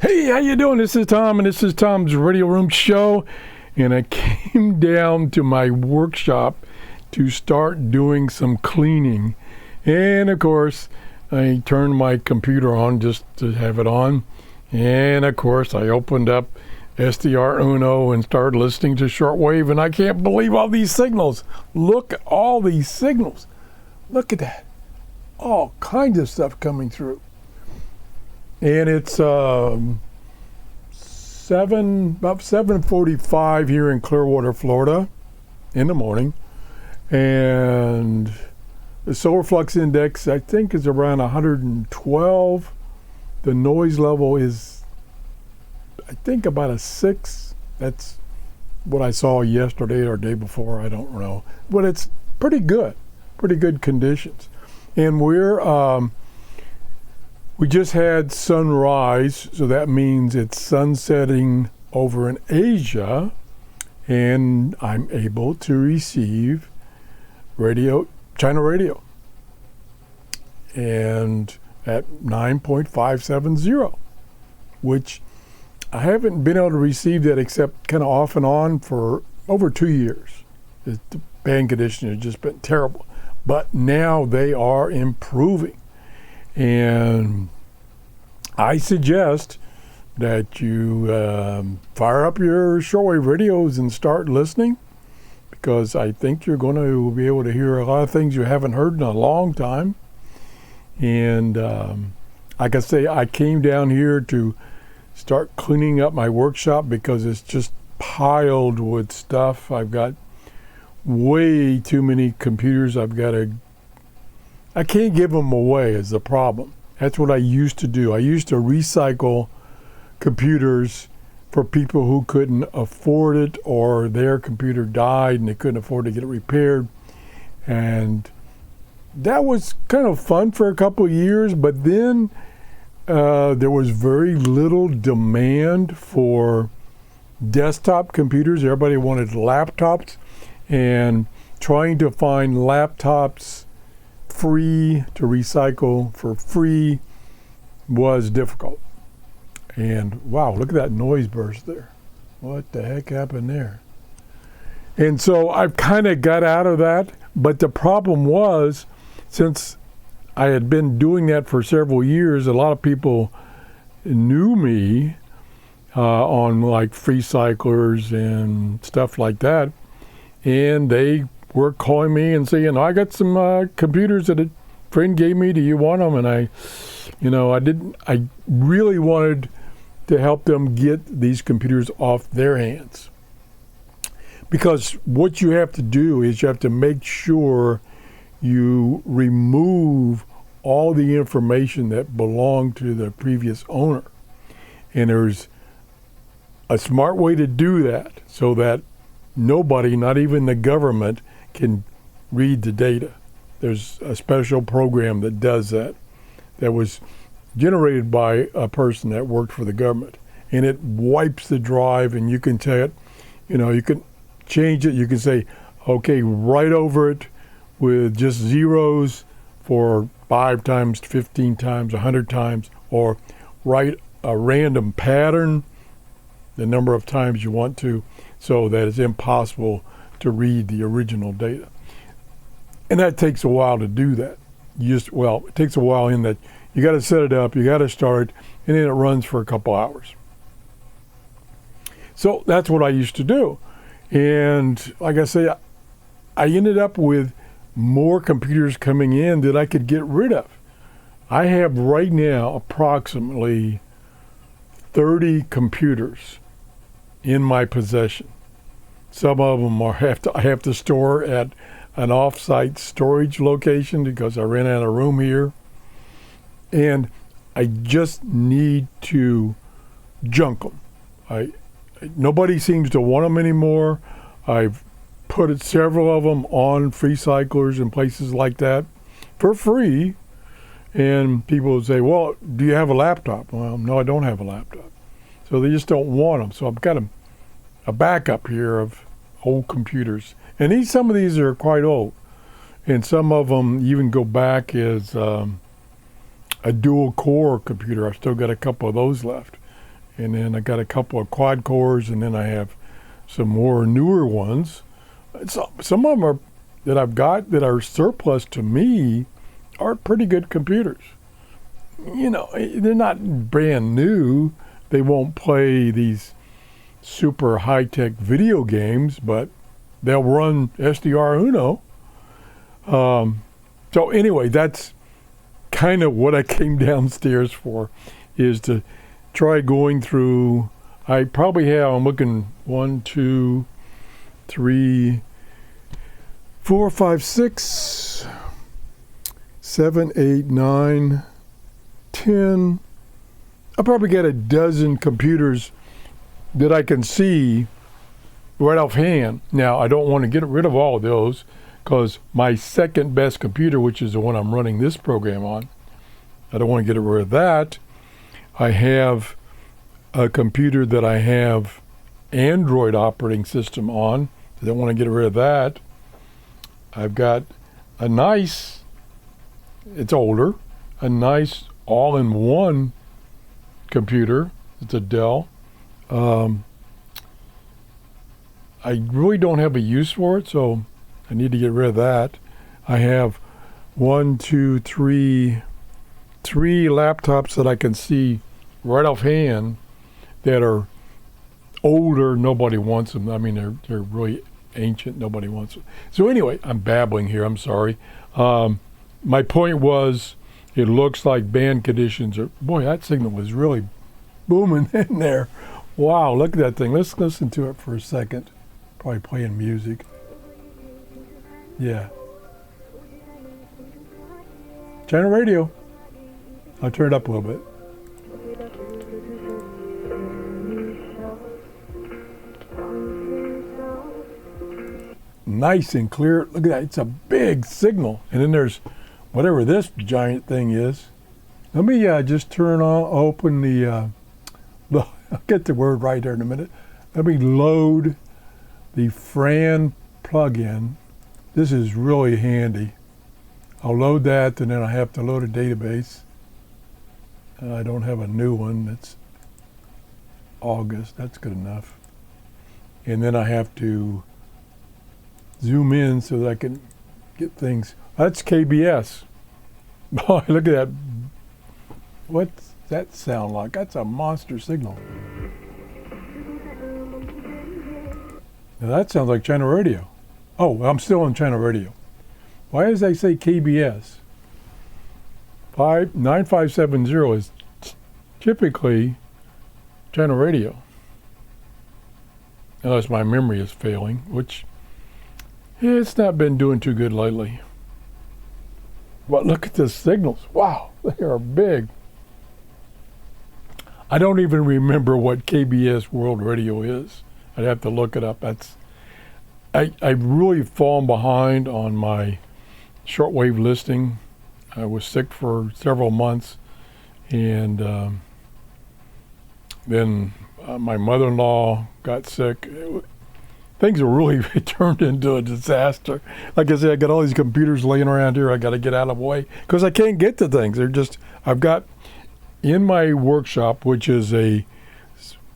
Hey, how you doing? This is Tom, and this is Tom's Radio Room Show. And I came down to my workshop to start doing some cleaning. And, of course, I turned my computer on just to have it on. And, of course, I opened up SDR Uno and started listening to Shortwave, and I can't believe all these signals. Look at all these signals. Look at that. All kinds of stuff coming through. And it's about 7:45 here in Clearwater, Florida, in the morning. And the solar flux index, I think, is around 112. The noise level is, I think, about a 6. That's what I saw yesterday or day before, I don't know. But it's pretty good conditions. And we just had sunrise, so that means it's sunsetting over in Asia, and I'm able to receive radio, China radio, and at 9.570, which I haven't been able to receive that except kind of off and on for over 2 years. The band condition has just been terrible, but now they are improving. And I suggest that you fire up your shortwave radios and start listening, because I think you're going to be able to hear a lot of things you haven't heard in a long time. And like I say, I came down here to start cleaning up my workshop because it's just piled with stuff. I've got way too many computers. I can't give them away is the problem. That's what I used to do. I used to recycle computers for people who couldn't afford it, or their computer died and they couldn't afford to get it repaired. And that was kind of fun for a couple of years, but then there was very little demand for desktop computers. Everybody wanted laptops, and trying to find laptops free to recycle for free was difficult. And wow, look at that noise burst there. What the heck happened there? And so I've kind of got out of that, but the problem was, since I had been doing that for several years, a lot of people knew me on like free cyclers and stuff like that, and they were calling me and saying, I got some computers that a friend gave me. Do you want them? And I really wanted to help them get these computers off their hands. Because what you have to do is you have to make sure you remove all the information that belonged to the previous owner. And there's a smart way to do that so that nobody, not even the government, can read the data. There's a special program that does that was generated by a person that worked for the government, and it wipes the drive, and you can tell it, you can change it. You can say, okay, write over it with just zeros for 5 times, 15 times, 100 times, or write a random pattern the number of times you want to, so that it's impossible to read the original data. And that takes a while to do that. It takes a while in that you got to set it up, you got to start, and then it runs for a couple hours. So that's what I used to do. And like I say, I ended up with more computers coming in that I could get rid of. I have right now approximately 30 computers in my possession. Some of them I have to store at an off-site storage location because I ran out of room here. And I just need to junk them. Nobody seems to want them anymore. I've put several of them on free cyclers and places like that for free. And people would say, well, do you have a laptop? Well, no, I don't have a laptop. So they just don't want them. So I've got a backup here of old computers. And some of these are quite old. And some of them even go back as a dual core computer. I've still got a couple of those left. and then I got a couple of quad cores, and then I have some more newer ones. Some of them are that I've got that are surplus to me are pretty good computers. You know, they're not brand new. They won't play these super high-tech video games, but they'll run SDR Uno. So anyway, that's kind of what I came downstairs for, is to try going through. I probably have, I'm looking 1, 2, 3, 4, 5, 6, 7, 8, 9, 10. I'll probably get a dozen computers that I can see right offhand. Now, I don't want to get rid of all of those, because my second best computer, which is the one I'm running this program on, I don't want to get rid of that. I have a computer that I have Android operating system on. I don't want to get rid of that. I've got a nice, it's older, a nice all-in-one computer. It's a Dell. I really don't have a use for it, so I need to get rid of that. I have 1, 2, 3 laptops that I can see right offhand that are older. Nobody wants them. I mean, they're really ancient. Nobody wants them. So anyway, I'm babbling here. I'm sorry. My point was, it looks like band conditions are. Boy, that signal was really booming in there. Wow, look at that thing. Let's listen to it for a second. Probably playing music. Yeah. Channel radio. I'll turn it up a little bit. Nice and clear. Look at that. It's a big signal. And then there's whatever this giant thing is. Let me just open the, I'll get the word right there in a minute. Let me load the Fran plugin. This is really handy. I'll load that, and then I have to load a database. I don't have a new one. That's August. That's good enough. And then I have to zoom in so that I can get things. That's KBS. Boy, look at that. What's that sound like? That's a monster signal. Now that sounds like channel radio. Oh, I'm still on channel radio. Why does they say KBS? 9570 is typically channel radio. Unless my memory is failing, which it's not been doing too good lately. But look at the signals. Wow, they are big. I don't even remember what KBS World Radio is. I'd have to look it up. I've really fallen behind on my shortwave listing. I was sick for several months, and then my mother-in-law got sick. Things are really turned into a disaster. Like I said, I got all these computers laying around here. I got to get out of the way because I can't get to things. I've got in my workshop, which is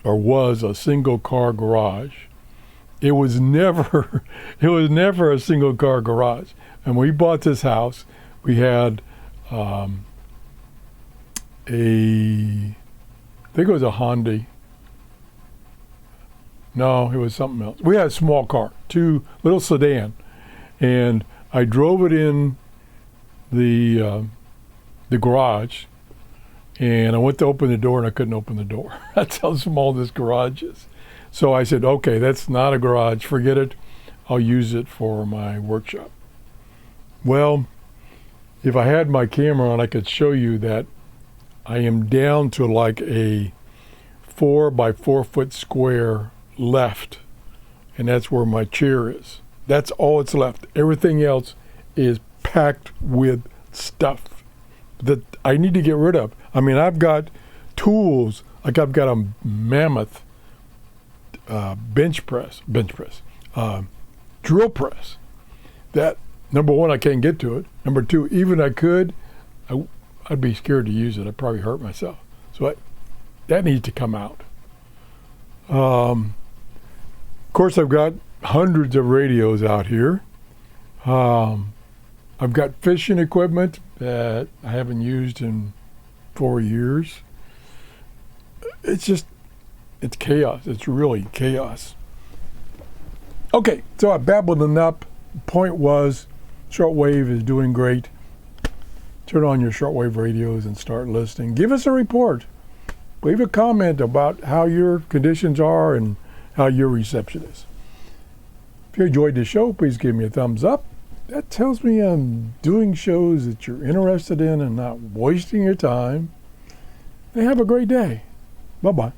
was a single car garage. It was never a single car garage. And when we bought this house, we had I think it was a Hyundai. No, it was something else. We had a small car, little sedan, and I drove it in the garage, and I went to open the door, and I couldn't open the door. That's how small this garage is. So I said, okay, that's not a garage. Forget it. I'll use it for my workshop. Well, if I had my camera on, I could show you that I am down to like a 4 by 4 foot square left, and that's where my chair is. That's all it's left. Everything else is packed with stuff that I need to get rid of. I mean, I've got tools, like I've got a mammoth bench press, drill press. That, number one, I can't get to it. Number two, even I could, I'd be scared to use it. I'd probably hurt myself. So that needs to come out. Of course, I've got hundreds of radios out here. I've got fishing equipment that I haven't used in 4 years. It's chaos. It's really chaos. Okay, so I babbled enough. Point was, shortwave is doing great. Turn on your shortwave radios and start listening. Give us a report. Leave a comment about how your conditions are and how your reception is. If you enjoyed the show, please give me a thumbs up. That tells me I'm doing shows that you're interested in and not wasting your time. And have a great day. Bye-bye.